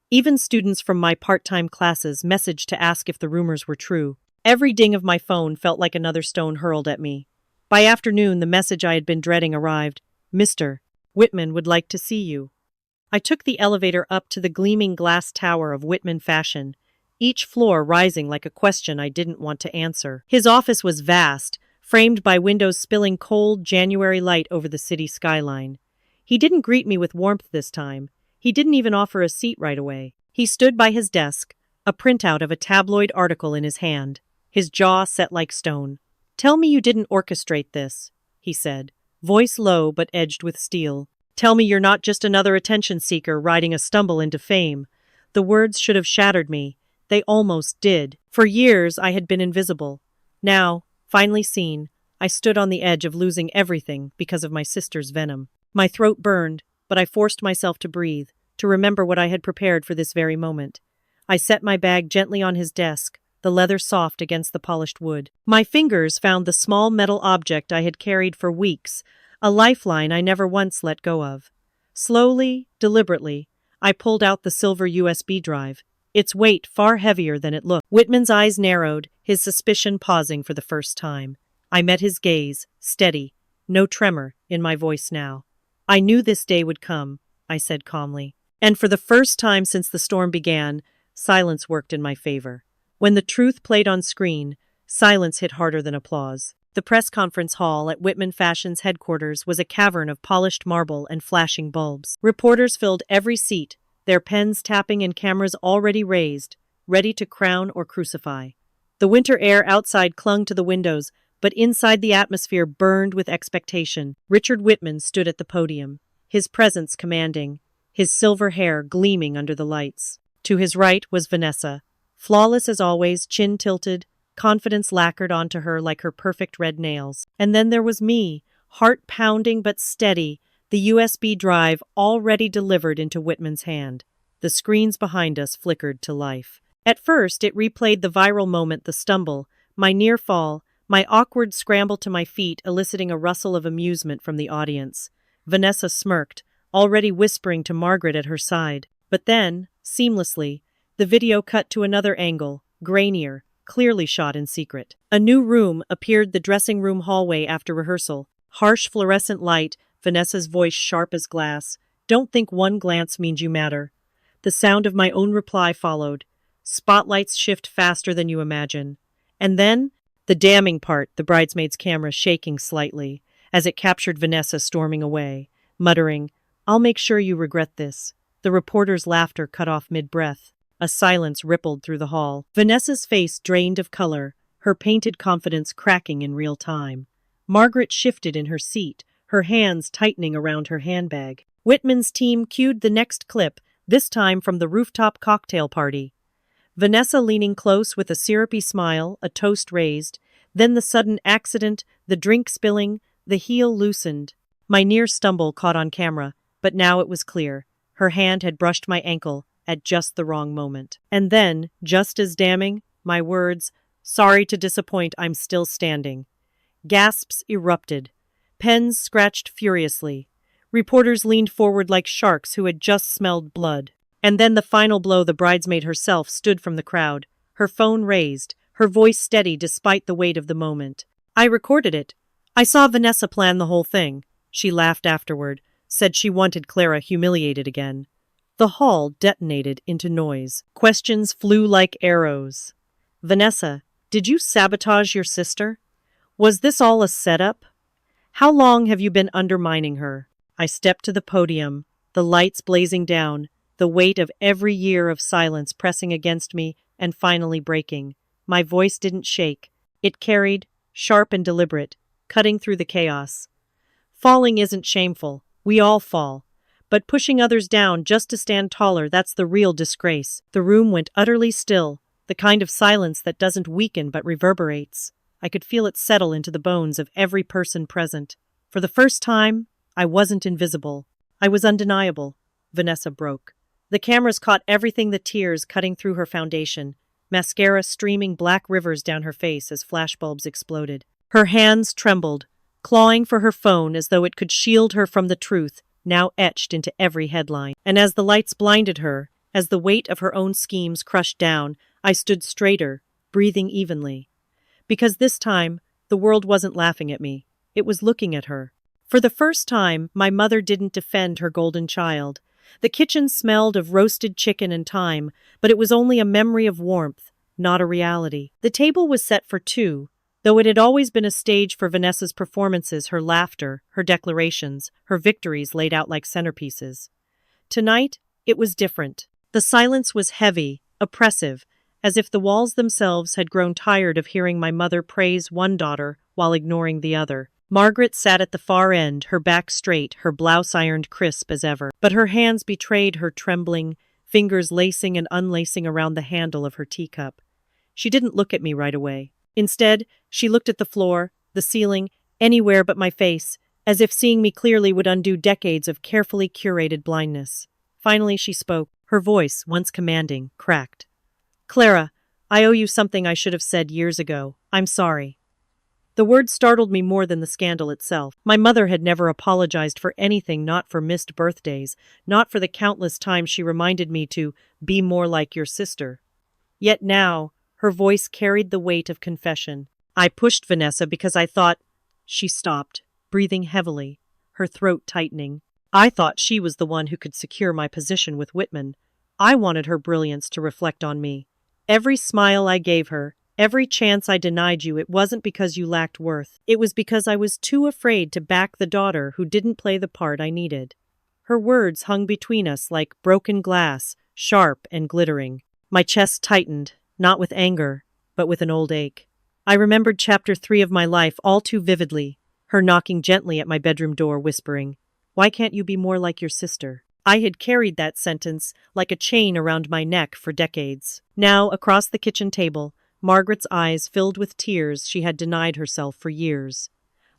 Even students from my part-time classes messaged to ask if the rumors were true. Every ding of my phone felt like another stone hurled at me. By afternoon, the message I had been dreading arrived. "Mr. Whitman would like to see you." I took the elevator up to the gleaming glass tower of Whitman Fashion, each floor rising like a question I didn't want to answer. His office was vast, framed by windows spilling cold January light over the city skyline. He didn't greet me with warmth this time. He didn't even offer a seat right away. He stood by his desk, a printout of a tabloid article in his hand, his jaw set like stone. "Tell me you didn't orchestrate this," he said, voice low but edged with steel. "Tell me you're not just another attention seeker riding a stumble into fame." The words should have shattered me. They almost did. For years I had been invisible. Now, finally seen, I stood on the edge of losing everything because of my sister's venom. My throat burned, but I forced myself to breathe, to remember what I had prepared for this very moment. I set my bag gently on his desk, the leather soft against the polished wood. My fingers found the small metal object I had carried for weeks, a lifeline I never once let go of. Slowly, deliberately, I pulled out the silver USB drive, its weight far heavier than it looked. Whitman's eyes narrowed, his suspicion pausing for the first time. I met his gaze, steady, no tremor in my voice now. "I knew this day would come," I said calmly. And for the first time since the storm began, silence worked in my favor. When the truth played on screen, silence hit harder than applause. The press conference hall at Whitman Fashion's headquarters was a cavern of polished marble and flashing bulbs. Reporters filled every seat, their pens tapping and cameras already raised, ready to crown or crucify. The winter air outside clung to the windows, but inside the atmosphere burned with expectation. Richard Whitman stood at the podium, his presence commanding, his silver hair gleaming under the lights. To his right was Vanessa, flawless as always, chin tilted, confidence lacquered onto her like her perfect red nails. And then there was me, heart pounding but steady, the USB drive already delivered into Whitman's hand. The screens behind us flickered to life. At first, it replayed the viral moment, the stumble, my near fall, my awkward scramble to my feet, eliciting a rustle of amusement from the audience. Vanessa smirked, already whispering to Margaret at her side. But then, seamlessly, the video cut to another angle, grainier, clearly shot in secret. A new room appeared, the dressing room hallway after rehearsal. Harsh fluorescent light, Vanessa's voice sharp as glass. "Don't think one glance means you matter." The sound of my own reply followed. Spotlights shift faster than you imagine. And then, the damning part, the bridesmaid's camera shaking slightly, as it captured Vanessa storming away, muttering, "I'll make sure you regret this." The reporter's laughter cut off mid-breath. A silence rippled through the hall. Vanessa's face drained of color, her painted confidence cracking in real time. Margaret shifted in her seat, her hands tightening around her handbag. Whitman's team cued the next clip, this time from the rooftop cocktail party. Vanessa leaning close with a syrupy smile, a toast raised, then the sudden accident, the drink spilling, the heel loosened. My near stumble caught on camera, but now it was clear. Her hand had brushed my ankle at just the wrong moment. And then, just as damning, my words, "Sorry to disappoint, I'm still standing." Gasps erupted. Pens scratched furiously. Reporters leaned forward like sharks who had just smelled blood. And then the final blow, the bridesmaid herself stood from the crowd, her phone raised, her voice steady despite the weight of the moment. "I recorded it. I saw Vanessa plan the whole thing." She laughed afterward, said she wanted Clara humiliated again. The hall detonated into noise. Questions flew like arrows. "Vanessa, did you sabotage your sister? Was this all a setup? How long have you been undermining her?" I stepped to the podium, the lights blazing down, the weight of every year of silence pressing against me and finally breaking. My voice didn't shake. It carried, sharp and deliberate, cutting through the chaos. "Falling isn't shameful. We all fall. But pushing others down just to stand taller, that's the real disgrace." The room went utterly still, the kind of silence that doesn't weaken but reverberates. I could feel it settle into the bones of every person present. For the first time, I wasn't invisible. I was undeniable. Vanessa broke. The cameras caught everything, the tears cutting through her foundation, mascara streaming black rivers down her face as flashbulbs exploded. Her hands trembled, clawing for her phone as though it could shield her from the truth, now etched into every headline. And as the lights blinded her, as the weight of her own schemes crushed down, I stood straighter, breathing evenly. Because this time, the world wasn't laughing at me. It was looking at her. For the first time, my mother didn't defend her golden child. The kitchen smelled of roasted chicken and thyme, but it was only a memory of warmth, not a reality. The table was set for two, though it had always been a stage for Vanessa's performances, her laughter, her declarations, her victories laid out like centerpieces. Tonight, it was different. The silence was heavy, oppressive, as if the walls themselves had grown tired of hearing my mother praise one daughter while ignoring the other. Margaret sat at the far end, her back straight, her blouse ironed crisp as ever, but her hands betrayed her trembling, fingers lacing and unlacing around the handle of her teacup. She didn't look at me right away. Instead, she looked at the floor, the ceiling, anywhere but my face, as if seeing me clearly would undo decades of carefully curated blindness. Finally, she spoke. Her voice, once commanding, cracked. "Clara, I owe you something I should have said years ago. I'm sorry." The word startled me more than the scandal itself. My mother had never apologized for anything, not for missed birthdays, not for the countless times she reminded me to be more like your sister. Yet now, her voice carried the weight of confession. "I pushed Vanessa because I thought—" She stopped, breathing heavily, her throat tightening. "I thought she was the one who could secure my position with Whitman. I wanted her brilliance to reflect on me. Every smile I gave her, every chance I denied you, it wasn't because you lacked worth. It was because I was too afraid to back the daughter who didn't play the part I needed." Her words hung between us like broken glass, sharp and glittering. My chest tightened, not with anger, but with an old ache. I remembered chapter 3 of my life all too vividly, her knocking gently at my bedroom door, whispering, "Why can't you be more like your sister?" I had carried that sentence like a chain around my neck for decades. Now, across the kitchen table, Margaret's eyes filled with tears she had denied herself for years.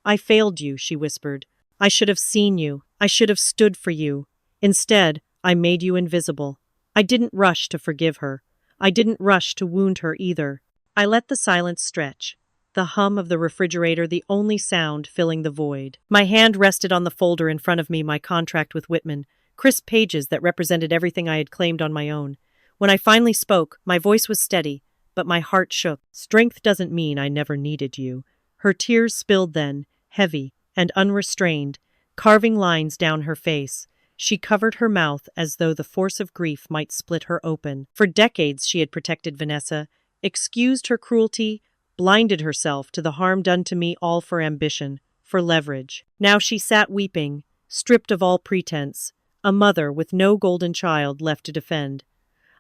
"I failed you," she whispered. "I should have seen you. I should have stood for you. Instead, I made you invisible." I didn't rush to forgive her. I didn't rush to wound her either. I let the silence stretch, the hum of the refrigerator the only sound filling the void. My hand rested on the folder in front of me, my contract with Whitman, crisp pages that represented everything I had claimed on my own. When I finally spoke, my voice was steady, but my heart shook. "Strength doesn't mean I never needed you." Her tears spilled then, heavy and unrestrained, carving lines down her face. She covered her mouth as though the force of grief might split her open. For decades she had protected Vanessa, excused her cruelty, blinded herself to the harm done to me, all for ambition, for leverage. Now she sat weeping, stripped of all pretense, a mother with no golden child left to defend.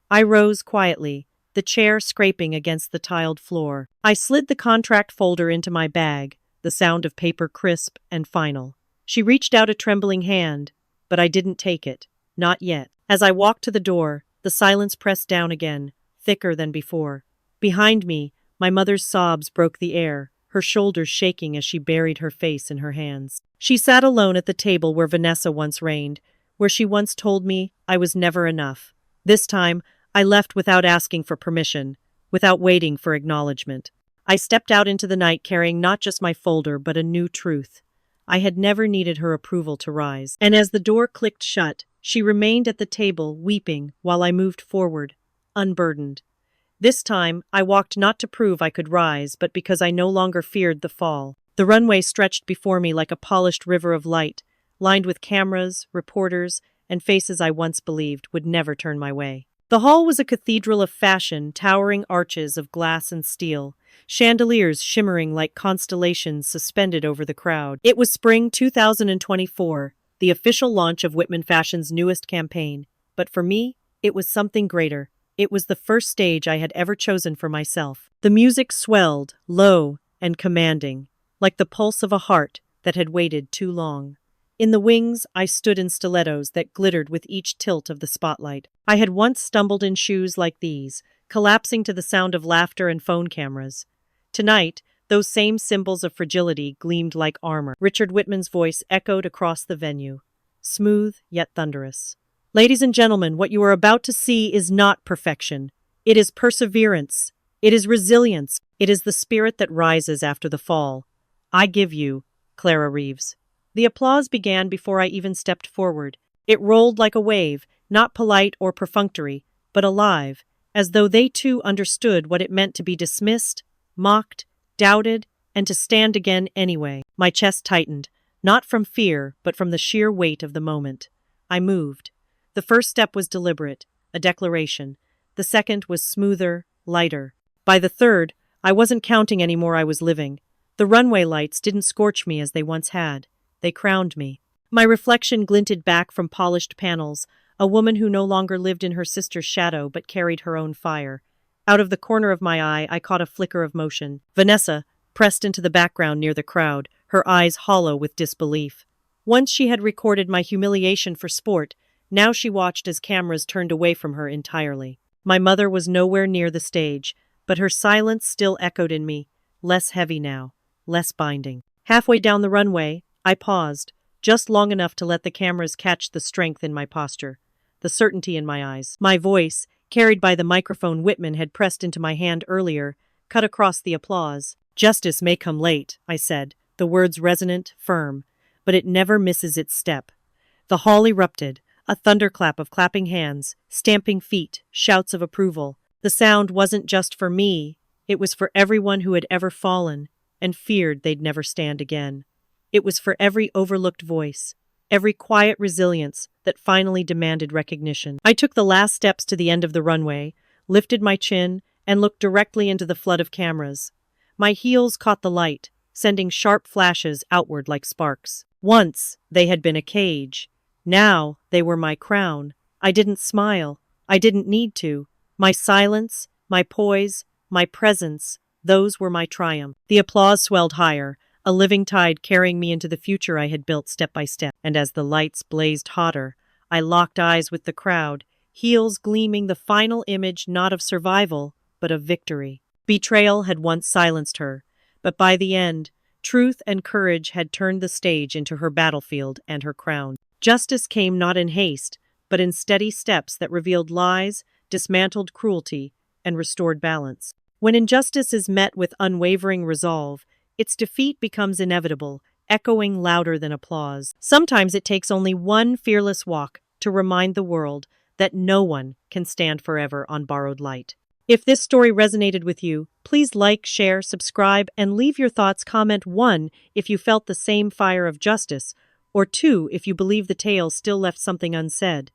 I rose quietly, the chair scraping against the tiled floor. I slid the contract folder into my bag, the sound of paper crisp and final. She reached out a trembling hand, but I didn't take it. Not yet. As I walked to the door, the silence pressed down again, thicker than before. Behind me, my mother's sobs broke the air, her shoulders shaking as she buried her face in her hands. She sat alone at the table where Vanessa once reigned, where she once told me I was never enough. This time, I left without asking for permission, without waiting for acknowledgement. I stepped out into the night carrying not just my folder, but a new truth. I had never needed her approval to rise. And as the door clicked shut, she remained at the table, weeping, while I moved forward, unburdened. This time, I walked not to prove I could rise, but because I no longer feared the fall. The runway stretched before me like a polished river of light, lined with cameras, reporters, and faces I once believed would never turn my way. The hall was a cathedral of fashion, towering arches of glass and steel, chandeliers shimmering like constellations suspended over the crowd. It was spring 2024, the official launch of Whitman Fashion's newest campaign. But for me, it was something greater. It was the first stage I had ever chosen for myself. The music swelled, low and commanding, like the pulse of a heart that had waited too long. In the wings, I stood in stilettos that glittered with each tilt of the spotlight. I had once stumbled in shoes like these, collapsing to the sound of laughter and phone cameras. Tonight, those same symbols of fragility gleamed like armor. Richard Whitman's voice echoed across the venue, smooth yet thunderous. "Ladies and gentlemen, what you are about to see is not perfection. It is perseverance. It is resilience. It is the spirit that rises after the fall. I give you, Clara Reeves." The applause began before I even stepped forward. It rolled like a wave, not polite or perfunctory, but alive, as though they too understood what it meant to be dismissed, mocked, doubted, and to stand again anyway. My chest tightened, not from fear, but from the sheer weight of the moment. I moved. The first step was deliberate, a declaration. The second was smoother, lighter. By the third, I wasn't counting anymore, I was living. The runway lights didn't scorch me as they once had. They crowned me. My reflection glinted back from polished panels, a woman who no longer lived in her sister's shadow but carried her own fire. Out of the corner of my eye, I caught a flicker of motion. Vanessa, pressed into the background near the crowd, her eyes hollow with disbelief. Once she had recorded my humiliation for sport, now she watched as cameras turned away from her entirely. My mother was nowhere near the stage, but her silence still echoed in me, less heavy now, less binding. Halfway down the runway, I paused, just long enough to let the cameras catch the strength in my posture, the certainty in my eyes. My voice, carried by the microphone Whitman had pressed into my hand earlier, cut across the applause. "Justice may come late," I said, the words resonant, firm, but it never misses its step. The hall erupted, a thunderclap of clapping hands, stamping feet, shouts of approval. The sound wasn't just for me, it was for everyone who had ever fallen and feared they'd never stand again. It was for every overlooked voice, every quiet resilience that finally demanded recognition. I took the last steps to the end of the runway, lifted my chin, and looked directly into the flood of cameras. My heels caught the light, sending sharp flashes outward like sparks. Once, they had been a cage. Now, they were my crown. I didn't smile. I didn't need to. My silence, my poise, my presence, those were my triumph. The applause swelled higher, a living tide carrying me into the future I had built step by step. And as the lights blazed hotter, I locked eyes with the crowd, heels gleaming, the final image not of survival, but of victory. Betrayal had once silenced her, but by the end, truth and courage had turned the stage into her battlefield and her crown. Justice came not in haste, but in steady steps that revealed lies, dismantled cruelty, and restored balance. When injustice is met with unwavering resolve, its defeat becomes inevitable, echoing louder than applause. Sometimes it takes only one fearless walk to remind the world that no one can stand forever on borrowed light. If this story resonated with you, please like, share, subscribe, and leave your thoughts. Comment 1 if you felt the same fire of justice, or 2 if you believe the tale still left something unsaid.